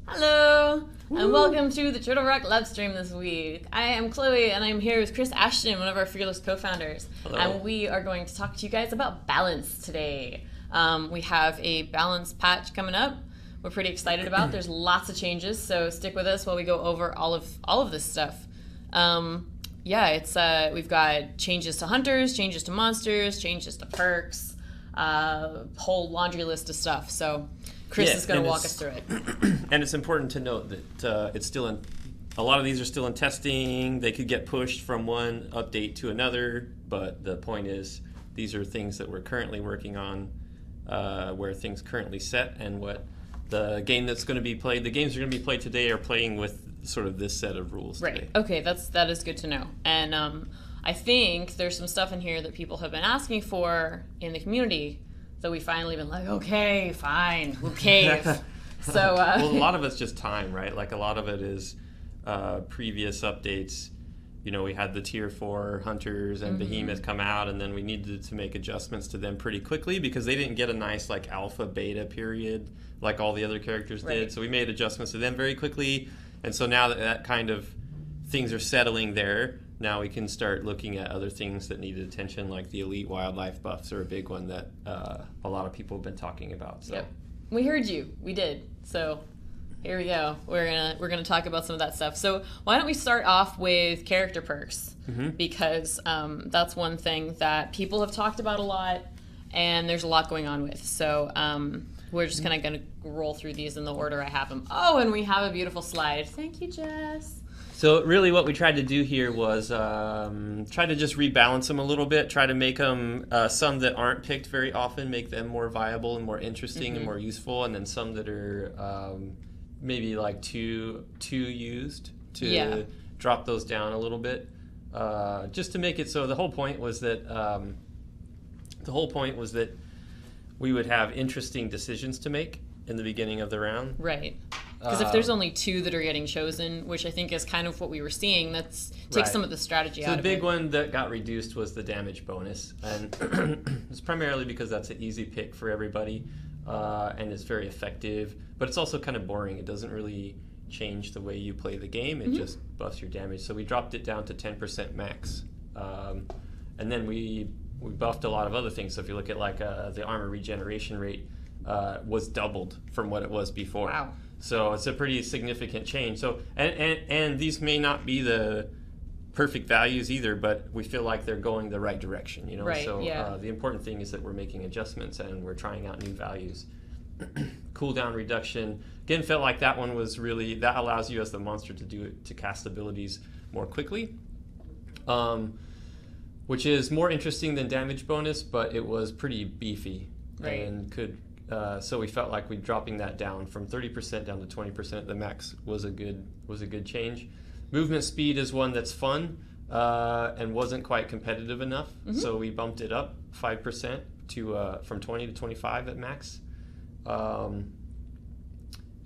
Hello, Woo. and welcome to the Turtle Rock live stream this week. I am Chloe, and I'm here with Chris Ashton, one of our fearless co-founders. Hello. And we are going to talk to you guys about balance today. We have a balance patch coming up. We're pretty excited about. There's lots of changes, so stick with us while we go over all of this stuff. We've got changes to hunters, changes to monsters, changes to perks, whole laundry list of stuff. So Chris is going to walk us through it. And it's important to note that it's still in. A lot of these are still in testing. They could get pushed from one update to another, but the point is, these are things that we're currently working on, where things currently set, and what the game that's going to be played. The games that are going to be played today are playing with sort of this set of rules. Right. Today. Okay. That is good to know. And I think there's some stuff in here that people have been asking for in the community. So we finally been like, okay, fine, we'll cave. So well, a lot of it's just time, right? Like a lot of it is previous updates. You know, we had the tier 4 hunters and behemoth come out, and then we needed to make adjustments to them pretty quickly because they didn't get a nice like alpha beta period like all the other characters did. So we made adjustments to them very quickly, and so now that kind of things are settling there, now we can start looking at other things that needed attention, like the elite wildlife buffs are a big one that a lot of people have been talking about. So. Yep. We heard you. We did. So here we go. We're gonna talk about some of that stuff. So why don't we start off with character perks? Because that's one thing that people have talked about a lot, and there's a lot going on with. So we're just kind of gonna roll through these in the order I have them. Oh, and we have a beautiful slide. Thank you, Jess. So really what we tried to do here was try to just rebalance them a little bit, try to make them, some that aren't picked very often, make them more viable and more interesting and more useful, and then some that are maybe like too used to drop those down a little bit, just to make it so the whole point was that we would have interesting decisions to make in the beginning of the round. Right. Because if there's only 2 that are getting chosen, which I think is kind of what we were seeing, takes some of the strategy out of it. So the big one that got reduced was the damage bonus, and it's primarily because that's an easy pick for everybody, and it's very effective, but it's also kind of boring. It doesn't really change the way you play the game. It just buffs your damage. So we dropped it down to 10% max, and then we buffed a lot of other things. So if you look at like the armor regeneration rate was doubled from what it was before. Wow. So it's a pretty significant change. So and these may not be the perfect values either, but we feel like they're going the right direction. You know. Right, So yeah. the important thing is that we're making adjustments and we're trying out new values. Cooldown reduction again felt like that one was really that allows you as the monster to cast abilities more quickly, which is more interesting than damage bonus, but it was pretty beefy and could. So we felt like dropping that down from 30% down to 20% at the max was a good change. Movement speed is one that's fun and wasn't quite competitive enough, so we bumped it up 5% to from 20 to 25 at max. And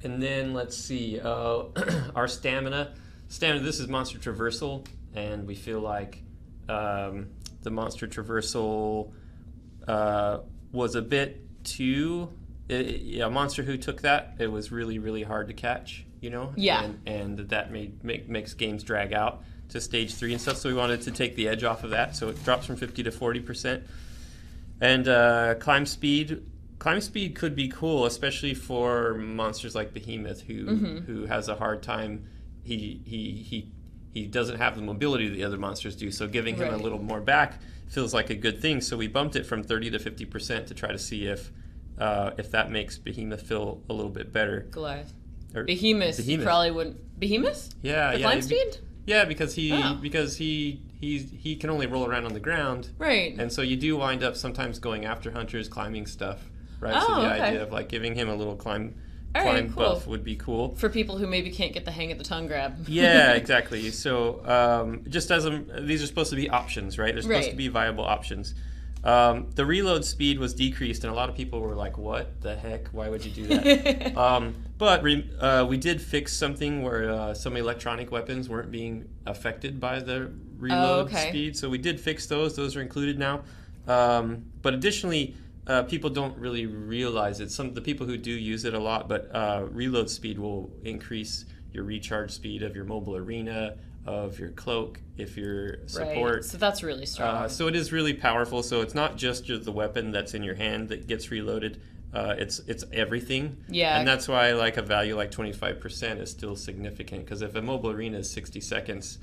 then let's see, our stamina. This is monster traversal, and we feel like the monster traversal was a bit a monster who took that, it was really, really hard to catch, you know? Yeah. And that makes games drag out to stage 3 and stuff, so we wanted to take the edge off of that, so it drops from 50 to 40%. And climb speed could be cool, especially for monsters like Behemoth, who has a hard time. He doesn't have the mobility the other monsters do, so giving him a little more back feels like a good thing. So we bumped it from 30 to 50% to try to see if that makes Behemoth feel a little bit better. Goliath. Behemoth. Probably wouldn't. Behemoth? Yeah, climb speed? Yeah, because he can only roll around on the ground. Right. And so you do wind up sometimes going after hunters, climbing stuff, right? So the idea of like giving him a little climb buff would be cool. For people who maybe can't get the hang of the tongue grab. Yeah, exactly. So just as these are supposed to be options, right? They're supposed to be viable options. The reload speed was decreased, and a lot of people were like, what the heck? Why would you do that? But we did fix something where some electronic weapons weren't being affected by the reload speed. So we did fix those. Those are included now. But additionally, people don't really realize it. The people who do use it a lot, but reload speed will increase your recharge speed of your mobile arena, of your cloak, if you're support. Right. So that's really strong. So it is really powerful. So it's not just the weapon that's in your hand that gets reloaded. It's everything. Yeah. And that's why like a value like 25% is still significant, because if a mobile arena is 60 seconds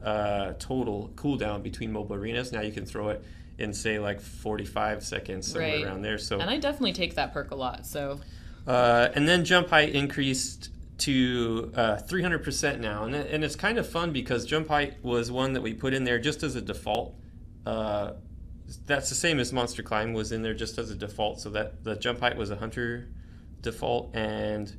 total cooldown between mobile arenas, now you can throw it in say like 45 seconds, somewhere around there. So and I definitely take that perk a lot. So and then jump height increased to 300% now, and it's kind of fun because jump height was one that we put in there just as a default. That's the same as monster climb was in there just as a default, so that the jump height was a hunter default, and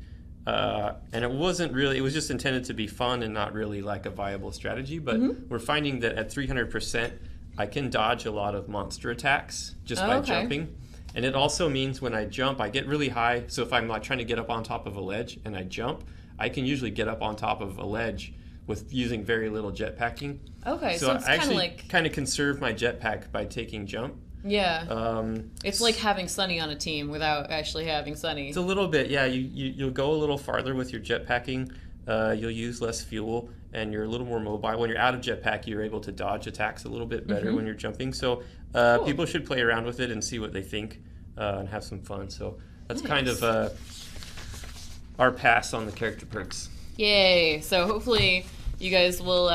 it wasn't really, it was just intended to be fun and not really like a viable strategy. But we're finding that at 300% I can dodge a lot of monster attacks just by jumping. And it also means when I jump, I get really high. So if I'm like trying to get up on top of a ledge and I jump, I can usually get up on top of a ledge with using very little jetpacking. Okay, so it's I actually like kind of conserve my jetpack by taking jump. Yeah. It's like having Sunny on a team without actually having Sunny. It's a little bit, yeah. You'll go a little farther with your jetpacking. You'll use less fuel, and you're a little more mobile. When you're out of jetpack, you're able to dodge attacks a little bit better when you're jumping. So people should play around with it and see what they think and have some fun. So that's kind of our pass on the character perks. Yay! So hopefully you guys will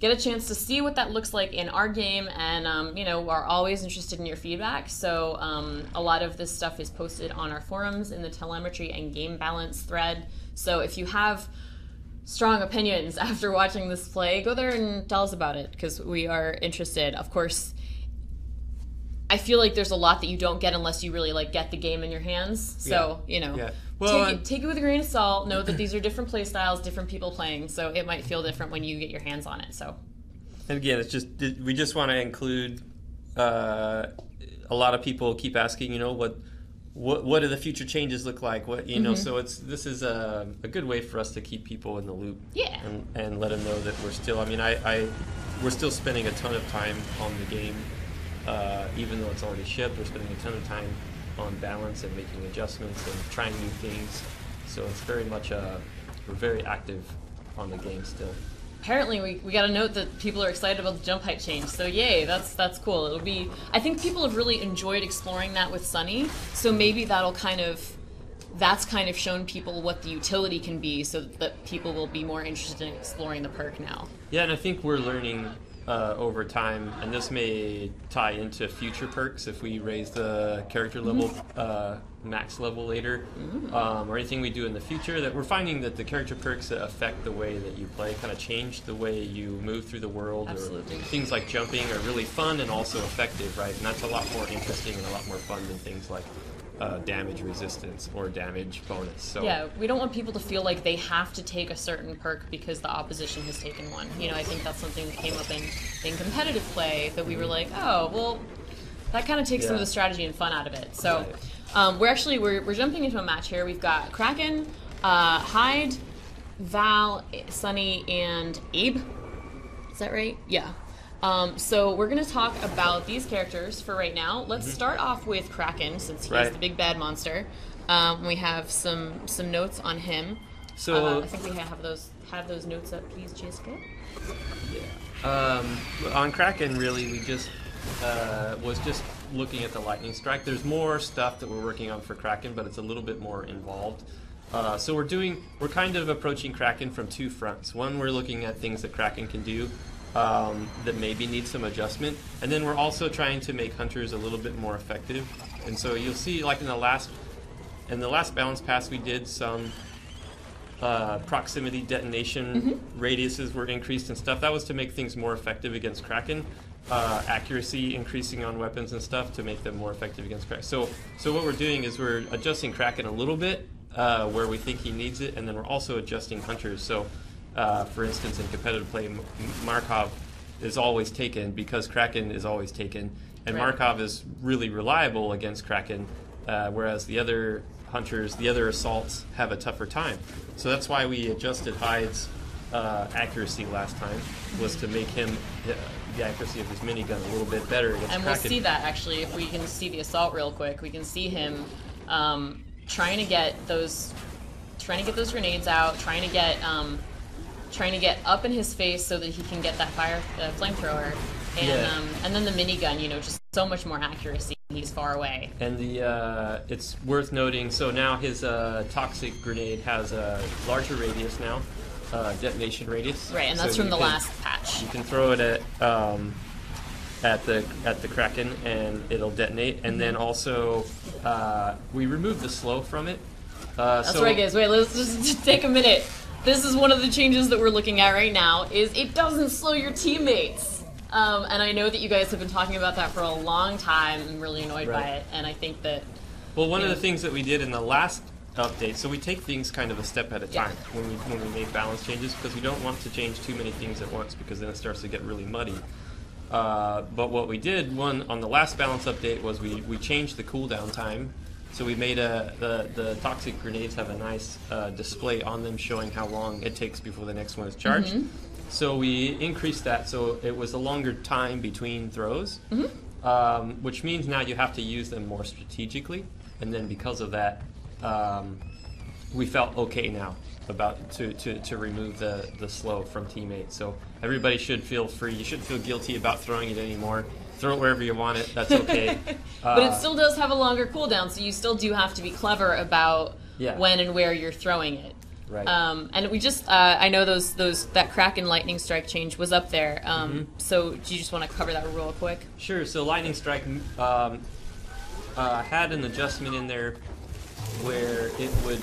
get a chance to see what that looks like in our game, and are always interested in your feedback. So a lot of this stuff is posted on our forums in the telemetry and game balance thread. So if you have strong opinions after watching this play, go there and tell us about it, because we are interested. Of course, I feel like there's a lot that you don't get unless you really like get the game in your hands. So well, take it with a grain of salt. Know that these are different play styles, different people playing, so it might feel different when you get your hands on it. So, and again, it's just we just want to include. A lot of people keep asking, what do the future changes look like? What so this is a good way for us to keep people in the loop. Yeah. And let them know that we're still. I mean, we're still spending a ton of time on the game. Even though it's already shipped, we're spending a ton of time on balance and making adjustments and trying new things. So it's very much we're very active on the game still. Apparently, we got a note that people are excited about the jump height change. So yay, that's cool. It'll be. I think people have really enjoyed exploring that with Sunny. So maybe that's kind of shown people what the utility can be, so that people will be more interested in exploring the perk now. Yeah, and I think we're learning. Over time, and this may tie into future perks if we raise the character level, max level later, or anything we do in the future, that we're finding that the character perks that affect the way that you play kind of change the way you move through the world. Absolutely. Or things like jumping are really fun and also effective, right? And that's a lot more interesting and a lot more fun than things like damage resistance or damage bonus. So yeah, we don't want people to feel like they have to take a certain perk because the opposition has taken one. I think that's something that came up in competitive play that we were like, oh, well, that kind of takes some of the strategy and fun out of it. So we're jumping into a match here. We've got Kraken, Hyde, Val, Sunny, and Abe. Is that right? Yeah. So we're going to talk about these characters for right now. Let's start off with Kraken, since he's the big bad monster. We have some notes on him. So I think we have those notes up, please, Jessica. Yeah. On Kraken, really, we just was just looking at the lightning strike. There's more stuff that we're working on for Kraken, but it's a little bit more involved. So we're kind of approaching Kraken from two fronts. One, we're looking at things that Kraken can do. That maybe need some adjustment, and then we're also trying to make hunters a little bit more effective. And so you'll see, like in the last balance pass, we did some proximity detonation radiuses were increased and stuff. That was to make things more effective against Kraken. Accuracy increasing on weapons and stuff to make them more effective against Kraken. So what we're doing is we're adjusting Kraken a little bit where we think he needs it, and then we're also adjusting hunters. So for instance, in competitive play, Markov is always taken because Kraken is always taken, and Markov is really reliable against Kraken, whereas the other hunters, the other assaults, have a tougher time. So that's why we adjusted Hyde's accuracy last time, was to make him the accuracy of his minigun a little bit better against And Kraken. we'll see that, actually, if we can see the assault real quick. We can see him trying to get those grenades out, trying to get up in his face so that he can get that flamethrower, and then the minigun, just so much more accuracy. He's far away. And it's worth noting, so now his toxic grenade has a larger radius now, detonation radius. Right, and that's from the last patch. You can throw it at the Kraken and it'll detonate. And then also we removed the slow from it. That's right, guys. Wait, let's just take a minute. This is one of the changes that we're looking at right now, is it doesn't slow your teammates. And I know that you guys have been talking about that for a long time. I'm really annoyed by it, and I think that... Well, one of the things that we did in the last update, so we take things kind of a step at a time when we make balance changes, because we don't want to change too many things at once, because then it starts to get really muddy. But what we did, on the last balance update, was we changed the cooldown time. So we made the toxic grenades have a nice display on them showing how long it takes before the next one is charged. So we increased that, so it was a longer time between throws, which means now you have to use them more strategically. And then because of that, we felt okay now about to remove the slow from teammates. So everybody should feel free. You shouldn't feel guilty about throwing it anymore. Throw it wherever you want it. That's okay. But it still does have a longer cooldown, so you still do have to be clever about when and where you're throwing it. Right. And we just, I know that Kraken Lightning Strike change was up there. So do you just want to cover that real quick? Sure. So Lightning Strike had an adjustment in there where it would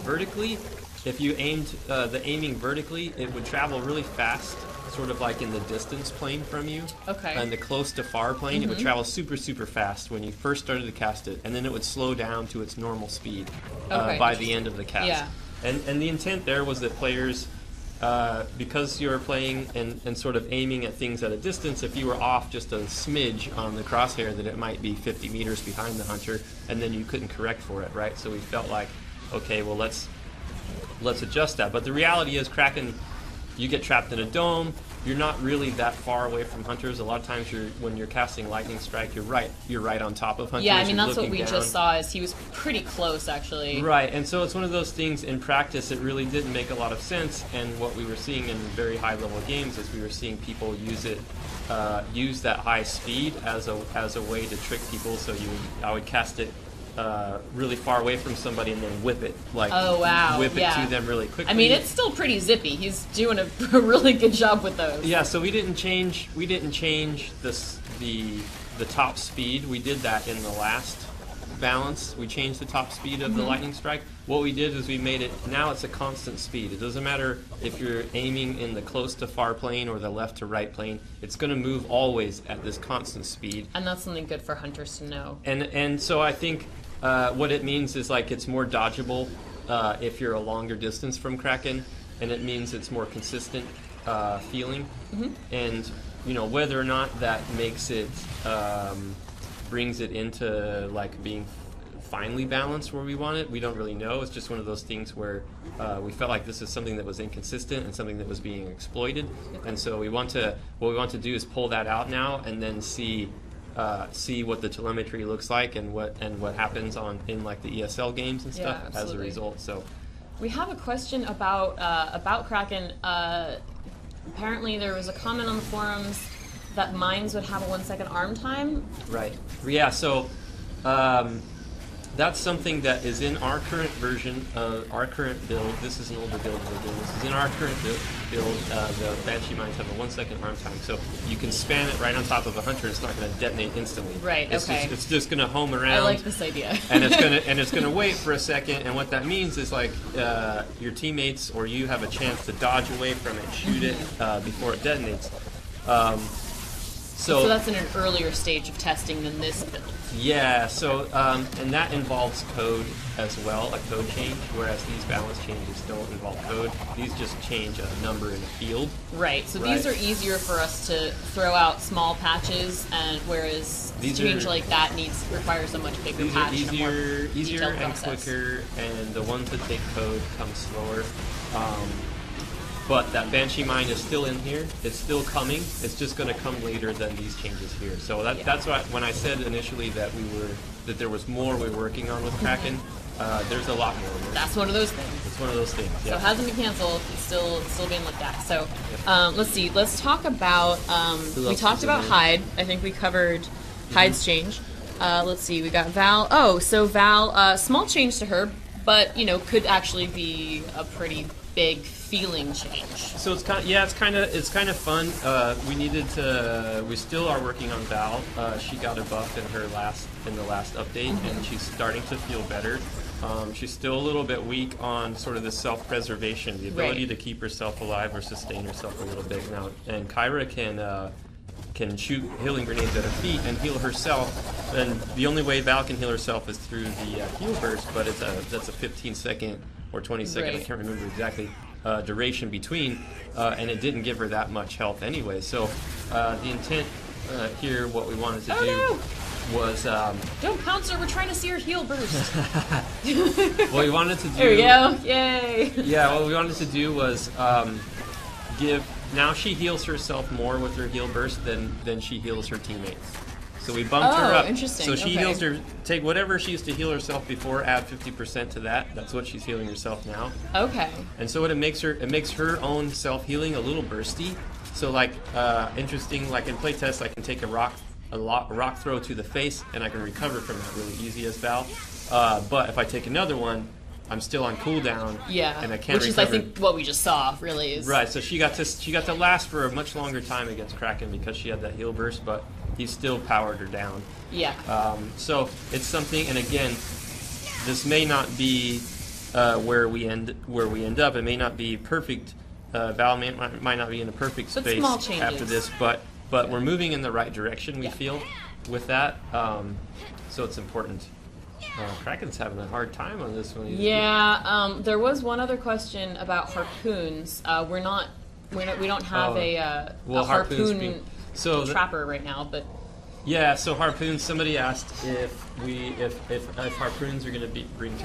vertically, if you aimed the aiming vertically, it would travel really fast, sort of like in the distance plane from you. Okay. And the close to far plane, it would travel super, super fast when you first started to cast it, and then it would slow down to its normal speed by the end of the cast. Yeah. And the intent there was that players, because you're playing and sort of aiming at things at a distance, if you were off just a smidge on the crosshair, that it might be 50 meters behind the hunter, and then you couldn't correct for it, right? So we felt like, okay, well, let's adjust that. But the reality is, Kraken, you get trapped in a dome. You're not really that far away from hunters. A lot of times, when you're casting Lightning Strike, you're right on top of hunters. Yeah, I mean, that's what we just saw. Is he was pretty close, actually. Right, and so it's one of those things. In practice, it really didn't make a lot of sense. And what we were seeing in very high-level games is we were seeing people use that high speed as a way to trick people. So I would cast it really far away from somebody and then whip it, whip it to them really quickly. I mean, it's still pretty zippy. He's doing a really good job with those. Yeah, so we didn't change the top speed. We did that in the last balance. We changed the top speed of the Lightning Strike. What we did is we made it, now it's a constant speed. It doesn't matter if you're aiming in the close to far plane or the left to right plane. It's going to move always at this constant speed. And that's something good for hunters to know. And so I think what it means is it's more dodgeable if you're a longer distance from Kraken, and it means it's more consistent feeling. And whether or not that makes it brings it into being finely balanced where we want it, we don't really know. It's just one of those things where we felt like this is something that was inconsistent and something that was being exploited. And so what we want to do is pull that out now and then see what the telemetry looks like and what happens in the ESL games and stuff as a result. So we have a question about Kraken. Apparently there was a comment on the forums that mines would have a 1 second arm time. Right. Yeah. So that's something that is in our current version of our current build. This is an older build we're doing. This is in our current build. The Banshee mines have a 1 second arm time, so you can span it right on top of a hunter. It's not going to detonate instantly. Right. Okay. It's just going to home around. I like this idea. and it's going to wait for a second. And what that means is your teammates or you have a chance to dodge away from it, shoot it before it detonates. So that's in an earlier stage of testing than this build. Yeah, so, and that involves code as well, a code change, whereas these balance changes don't involve code. These just change a number in a field. Right, so these are easier for us to throw out small patches, and whereas a change like that requires a much bigger patch. These are easier and process. quicker, and the ones that take code come slower. but that Banshee Mine is still in here. It's still coming. It's just going to come later than these changes here. So that's why when I said initially that there was more we're working on with Kraken, there's a lot more. That's one of those things. It's one of those things. Yeah. So it hasn't been canceled. It's still being looked at. So let's see. Let's talk about. We talked about Hyde. I think we covered Hyde's change. Let's see. We got Val. Oh, so Val. Small change to her, but could actually be a pretty big feeling change. So it's kind of fun. We still are working on Val. She got a buff in the last update, and she's starting to feel better. She's still a little bit weak on sort of the self-preservation, the ability to keep herself alive or sustain herself a little bit now. And Kyra can shoot healing grenades at her feet and heal herself. And the only way Val can heal herself is through the heal burst, but that's a 15-second or 20-second, I can't remember exactly, duration between, and it didn't give her that much health anyway. So the intent here, what we wanted to do was... Don't pounce her, we're trying to see her heal burst. What we wanted to do... There we go, yay! Yeah, what we wanted to do was now she heals herself more with her heal burst than she heals her teammates. So we bumped her up. Interesting. So she heals her. Take whatever she used to heal herself before, add 50% to that. That's what she's healing herself now. Okay. And so what it makes her own self healing a little bursty. So interesting. Like in playtest, I can take a rock throw to the face, and I can recover from that really easy as Val. But if I take another one, I'm still on cooldown. Yeah. And I can't. Which recover. is, I think, what we just saw. Really is. Right. So she got to last for a much longer time against Kraken because she had that heal burst, but he still powered her down. Yeah. So it's something, and again, this may not be where we end up. It may not be perfect. Val might not be in a perfect space after this, but we're moving in the right direction. We feel with that. So it's important. Kraken's having a hard time on this one. Yeah. There was one other question about harpoons. We don't have a harpoon. Trapper right now, but yeah. So harpoons. Somebody asked if harpoons are going to bring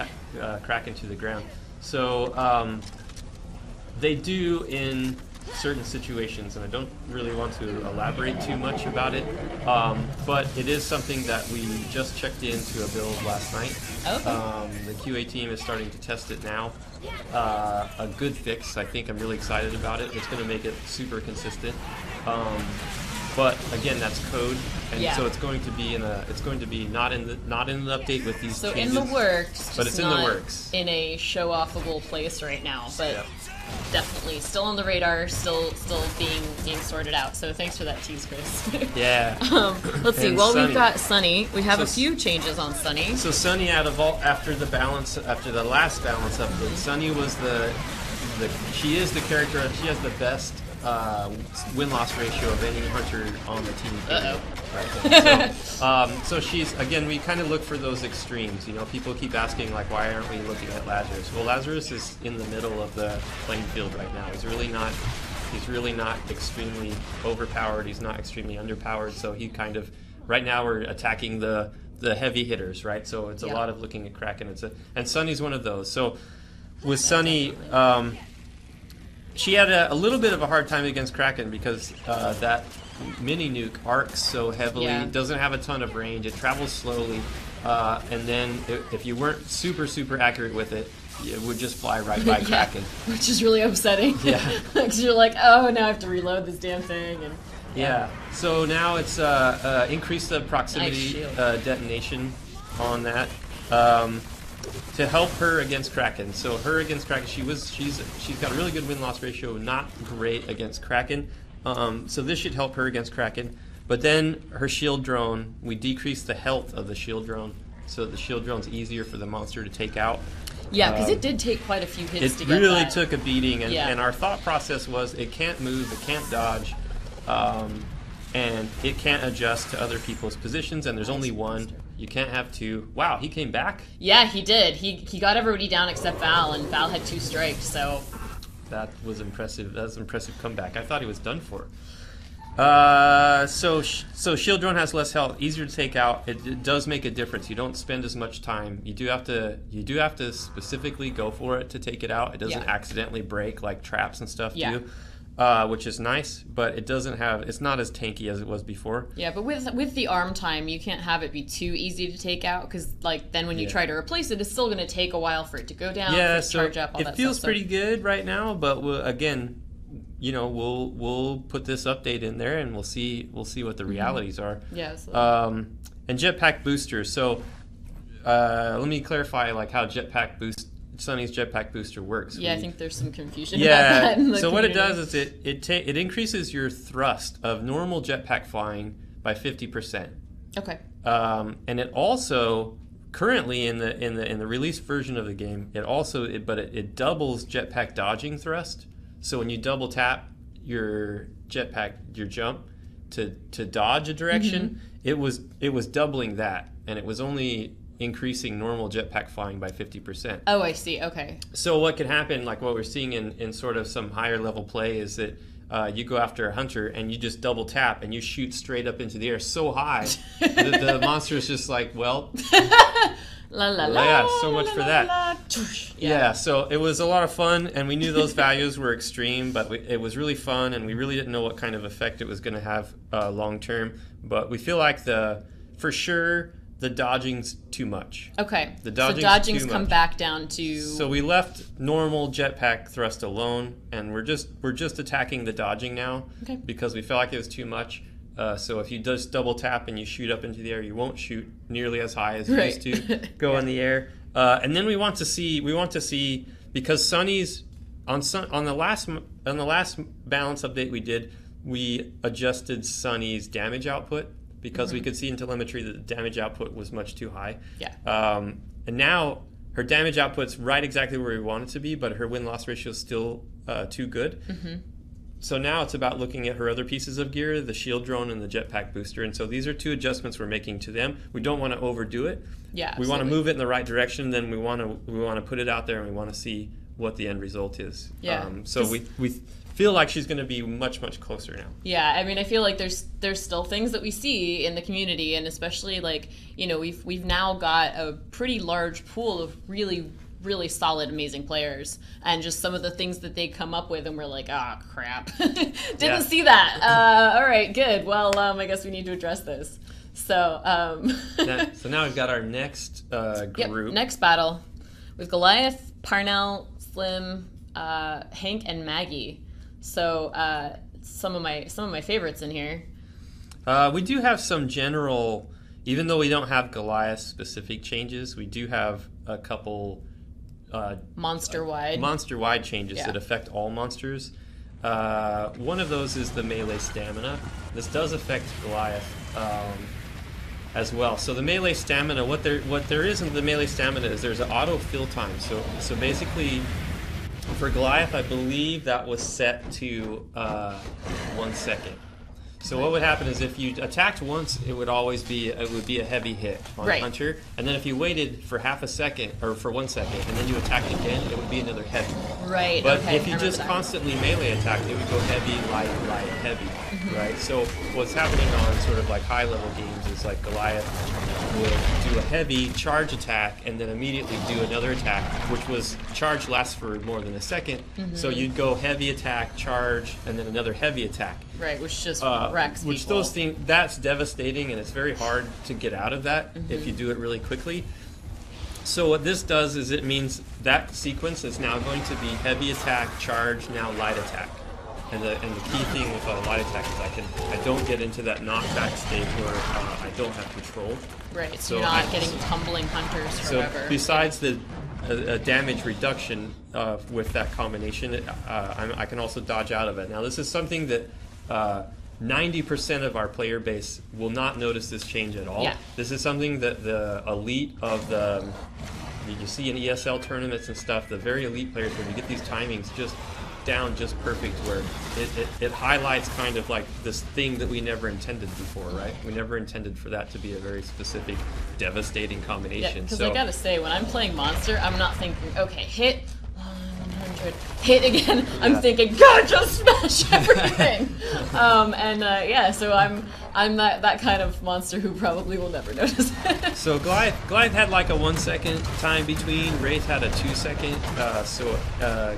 Kraken to the ground. So they do in certain situations, and I don't really want to elaborate too much about it. But it is something that we just checked into a build last night. Okay. The QA team is starting to test it now. A good fix. I think I'm really excited about it. It's going to make it super consistent. But again, that's code, and so it's going to be not in the update with these changes. So in the works, but it's in the works. In a show-offable place right now, but definitely still on the radar, still being sorted out. So thanks for that tease, Chris. Yeah. Let's see. Well, Sunny. We've got Sunny. We have a few changes on Sunny. So Sunny, after the last balance update, Sunny was she is the character. She has the best win-loss ratio of any hunter on the team. Right. So she's, again, we kind of look for those extremes. People keep asking, like, why aren't we looking at Lazarus? Well, Lazarus is in the middle of the playing field right now. He's really not extremely overpowered. He's not extremely underpowered. So he kind of, right now we're attacking the heavy hitters, right? So it's a lot of looking at Kraken. And Sunny's one of those. So with Sunny, she had a little bit of a hard time against Kraken because that mini nuke arcs so heavily, doesn't have a ton of range, it travels slowly, and then if you weren't super accurate with it, it would just fly right by Kraken. Which is really upsetting. Yeah. Because you're like, oh, now I have to reload this damn thing. And so now it's increased the proximity detonation on that. To help her against Kraken. So her against Kraken, she's got a really good win-loss ratio, not great against Kraken. So this should help her against Kraken. But then her shield drone, we decreased the health of the shield drone, so the shield drone's easier for the monster to take out. Yeah, because it did take quite a few hits to get It really that. took a beating, and our thought process was it can't move, it can't dodge, and it can't adjust to other people's positions, and there's only one. You can't have two. Wow, he came back? Yeah, he did. He got everybody down except Val, and Val had 2 strikes, so... That was impressive. That was an impressive comeback. I thought he was done for. So shield drone has less health, easier to take out. It does make a difference. You don't spend as much time. You do have to specifically go for it to take it out. It doesn't accidentally break like traps and stuff do, which is nice. But it doesn't have. It's not as tanky as it was before. Yeah, but with the arm time, you can't have it be too easy to take out because like then when you try to replace it, it's still going to take a while for it to go down. Yeah, for it to charge up. All it that feels stuff, pretty good right now, but again. You know, we'll put this update in there, and we'll see what the realities are. Yes. And jetpack booster. So let me clarify like how Sunny's jetpack booster works. I think there's some confusion about that in the so community. What it does is it increases your thrust of normal jetpack flying by 50%. Okay. And it also currently in the released version of the game, it doubles jetpack dodging thrust. So when you double tap your jetpack, your jump to dodge a direction, it was doubling that, and it was only increasing normal jetpack flying by 50%. Oh, I see. Okay. So what can happen, like what we're seeing in sort of some higher level play, is that you go after a hunter and you just double tap and you shoot straight up into the air so high that the monster is just like, well. La la la. Yeah, so much for that. La. Yeah, so it was a lot of fun, and we knew those values were extreme, but it was really fun, and we really didn't know what kind of effect it was going to have long term. But we feel like for sure the dodging's too much. Okay. The dodging's come back down to. So we left normal jetpack thrust alone, and we're just attacking the dodging now because we felt like it was too much. So if you just double tap and you shoot up into the air, you won't shoot nearly as high as you used to go in the air. And then we want to see because Sunny's on the last balance update we did, we adjusted Sunny's damage output because we could see in telemetry that the damage output was much too high. Yeah. And now her damage output's right exactly where we want it to be, but her win-loss ratio is still too good. Mm-hmm. So now it's about looking at her other pieces of gear, the shield drone and the jetpack booster. And so these are two adjustments we're making to them. We don't want to overdo it. Yeah, we want to move it in the right direction. Then we want to put it out there, and we want to see what the end result is. Yeah. So we feel like she's going to be much, much closer now. Yeah, I mean, I feel like there's still things that we see in the community, and especially like, you know, we've now got a pretty large pool of really solid, amazing players, and just some of the things that they come up with, and we're like, crap, didn't see that. All right, good. Well, I guess we need to address this. So, so now we've got our next group. Yep, next battle with Goliath, Parnell, Slim, Hank, and Maggie. So, some of my favorites in here. We do have some general, even though we don't have Goliath specific changes, we do have a couple. Monster-wide changes that affect all monsters. One of those is the melee stamina. This does affect Goliath as well. So the melee stamina, what there is in the melee stamina is there's an auto fill time. So basically, for Goliath, I believe that was set to 1 second. So what would happen is if you attacked once, it would be a heavy hit on Hunter, and then if you waited for half a second or for 1 second, and then you attacked again, it would be another heavy. Right. But if you just constantly melee attacked, it would go heavy, light, heavy. Mm-hmm. Right. So what's happening on sort of like high level games is like Goliath would do a heavy charge attack and then immediately do another attack, which was charge lasts for more than a second. Mm-hmm. So you'd go heavy attack, charge, and then another heavy attack. Right, which just wrecks which people. Those things, that's devastating, and it's very hard to get out of that if you do it really quickly. So what this does is it means that sequence is now going to be heavy attack, charge, now light attack. And the key thing with a light attack is I don't get into that knockback state where I don't have control. Right, so you're not getting tumbling hunters forever. So besides the damage reduction with that combination, I can also dodge out of it. Now this is something that 90% of our player base will not notice this change at all. Yeah. This is something that the elite of you see in ESL tournaments and stuff, the very elite players, when you get these timings just down just perfect, where it highlights kind of like this thing that we never intended before, right? We never intended for that to be a very specific, devastating combination. Yeah, because I gotta say, when I'm playing Monster, I'm not thinking, okay, hit 100, monster hit again, I'm thinking, God, just smash everything. So I'm that kind of monster who probably will never notice it. So Goliath had like a 1 second time between. Wraith had a 2 second.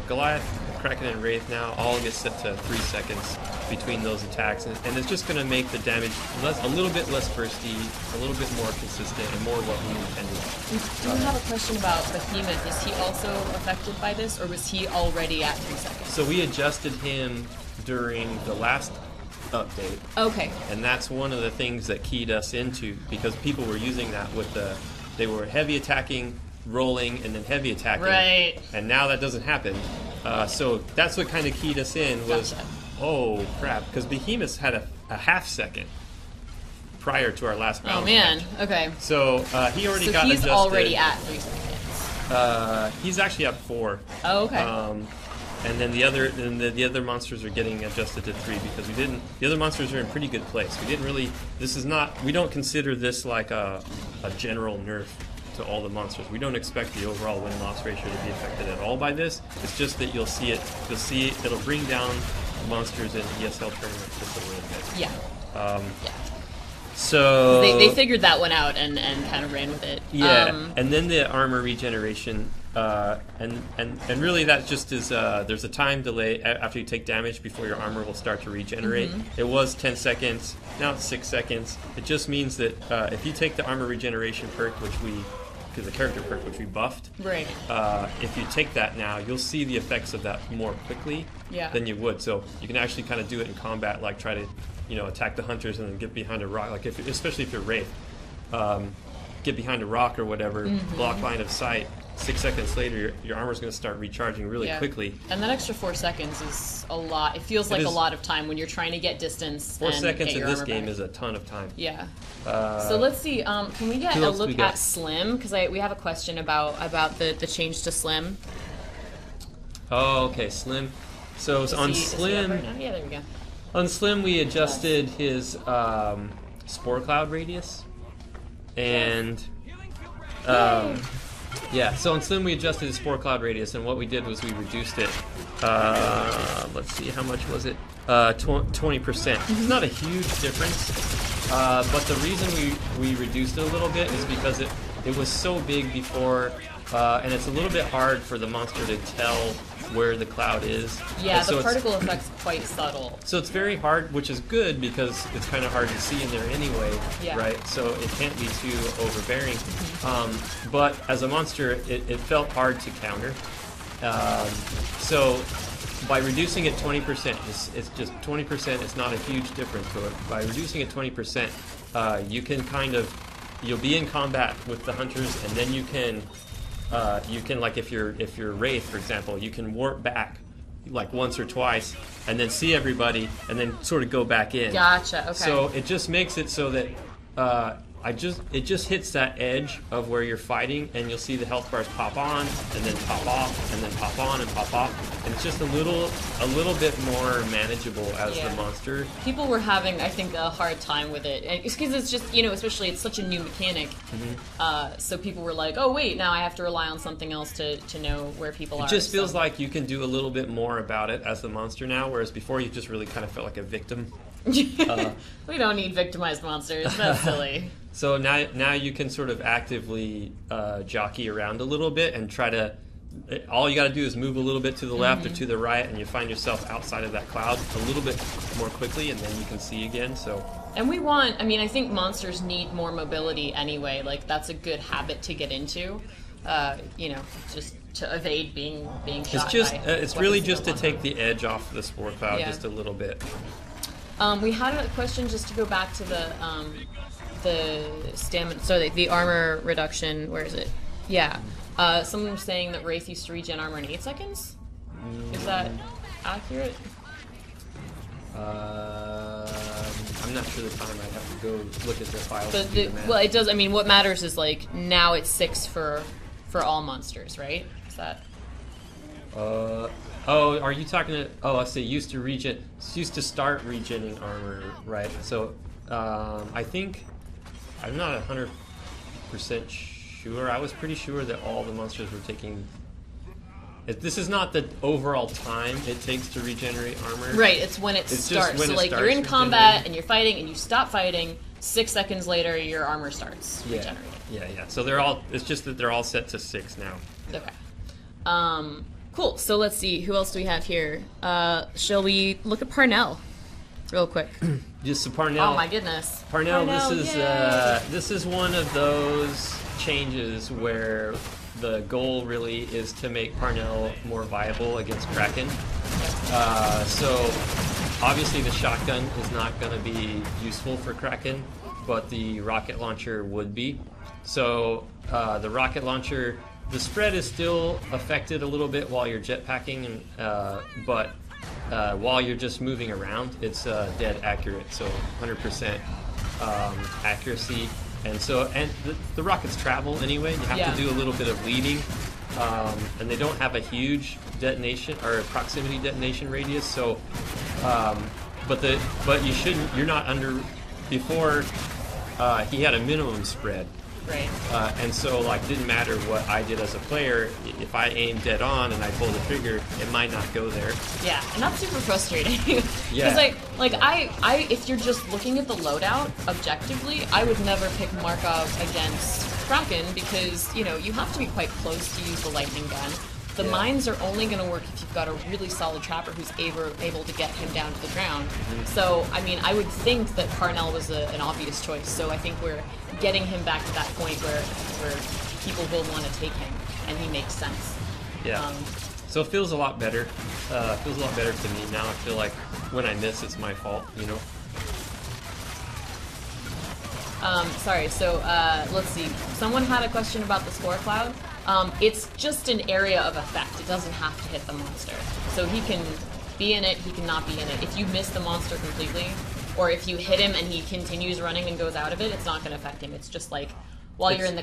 Goliath, Kraken, and Wraith now all get set to 3 seconds between those attacks, and it's just going to make the damage a little bit less bursty, a little bit more consistent, and more what we intended. I have a question about Behemoth. Is he also affected by this, or was he already at 3 seconds? So we adjusted him during the last update. Okay. And that's one of the things that keyed us into, because people were using that they were heavy attacking, rolling, and then heavy attacking. Right. And now that doesn't happen. So that's what kind of keyed us in was, Gotcha. Oh crap, because Behemoth had a half second prior to our last round. Oh man, match. okay. So he already got he's adjusted. already at 3 seconds. He's actually at 4. Oh, okay. And then the other monsters are getting adjusted to 3 because the other monsters are in pretty good place. We don't consider this like a general nerf to all the monsters. We don't expect the overall win-loss ratio to be affected at all by this. It's just that you'll see it'll bring down monsters in ESL tournaments just a little bit. Yeah. So they figured that one out and kind of ran with it. Yeah, and then the armor regeneration, and really that just is there's a time delay after you take damage before your armor will start to regenerate. Mm-hmm. It was 10 seconds, now it's 6 seconds. It just means that if you take the armor regeneration perk, the character perk which we buffed, right. If you take that now, you'll see the effects of that more quickly than you would. So you can actually kind of do it in combat, like try to attack the hunters and then get behind a rock, like especially if you're Wraith, get behind a rock or whatever, block line of sight. 6 seconds later, your armor's going to start recharging really quickly. And that extra 4 seconds is a lot. It feels like a lot of time when you're trying to get distance. 4 and seconds get your in this armor game back. is a ton of time. Yeah. So let's see. Can we get a look at Slim? Because we have a question about the change to Slim. Oh, okay, Slim. So on Slim, right now? Yeah, there we go. On Slim, we adjusted his spore cloud radius, and so on Slim we adjusted his spore cloud radius, and what we did was we reduced it. Let's see, how much was it? 20%. It's not a huge difference, but the reason we reduced it a little bit is because it was so big before, and it's a little bit hard for the monster to tell where the cloud is. Yeah, and so the particle effect's quite subtle. So it's very hard, which is good because it's kind of hard to see in there anyway, right? So it can't be too overbearing. But as a monster, it felt hard to counter. So by reducing it 20%, it's just 20%. It's not a huge difference, but by reducing it 20%, you can you'll be in combat with the hunters, and then you can like if you're Wraith, for example, you can warp back like once or twice and then see everybody and then sort of go back in. Gotcha. Okay. So it just makes it so that it just hits that edge of where you're fighting, and you'll see the health bars pop on and then pop off and then pop on and pop off, and it's just a little bit more manageable as the monster. People were having, I think, a hard time with it. It's because it's just, especially it's such a new mechanic. So people were like, oh wait, now I have to rely on something else to know where people are. It just feels like you can do a little bit more about it as the monster now, whereas before you just really kind of felt like a victim. We don't need victimized monsters. That's silly. So now you can sort of actively jockey around a little bit and try to. All you got to do is move a little bit to the left or to the right, and you find yourself outside of that cloud a little bit more quickly, and then you can see again. So. And I think monsters need more mobility anyway. Like that's a good habit to get into. Just to evade being shot. It's really just to take the edge off the spore cloud just a little bit. We had a question just to go back to the stamina. So the armor reduction. Where is it? Yeah. Someone was saying that Wraith used to regen armor in 8 seconds. Is that accurate? I'm not sure the time. I'd have to go look at the files. Well, it does. I mean, what matters is like now it's 6 for all monsters, right? Is that? Are you talking? I see. Used to start regenning armor, right? So, I think I'm not 100% sure. I was pretty sure that all the monsters were taking This is not the overall time it takes to regenerate armor. Right, it's when it starts. So like you're in combat and you're fighting and you stop fighting, 6 seconds later your armor starts regenerating. Yeah. So it's just that they're all set to 6 now. Okay. Cool. So let's see, who else do we have here? Shall we look at Parnell real quick? Just so Parnell. Oh my goodness. Parnell, this is one of those changes where the goal really is to make Parnell more viable against Kraken. So obviously the shotgun is not going to be useful for Kraken, but the rocket launcher would be. So the rocket launcher, the spread is still affected a little bit while you're jetpacking, but while you're just moving around, it's dead accurate. So 100% accuracy. And the rockets travel anyway. You have to do a little bit of leading, and they don't have a huge detonation or proximity detonation radius. So, but you shouldn't. You're not under. Before, he had a minimum spread. Right. And so, like, didn't matter what I did as a player. If I aimed dead on and I pulled the trigger, it might not go there. Yeah, and that's super frustrating. Because I, if you're just looking at the loadout objectively, I would never pick Markov against Kraken because you have to be quite close to use the lightning gun. The mines are only going to work if you've got a really solid trapper who's able to get him down to the ground. So, I mean, I would think that Parnell was an obvious choice. So I think we're getting him back to that point where people will want to take him, and he makes sense. Yeah. So it feels a lot better. It feels a lot better to me now. I feel like when I miss, it's my fault, Sorry, so let's see. Someone had a question about the spore cloud. It's just an area of effect. It doesn't have to hit the monster. So he can be in it, he can not be in it. If you miss the monster completely, or if you hit him and he continues running and goes out of it, it's not going to affect him. It's just like, while you're in the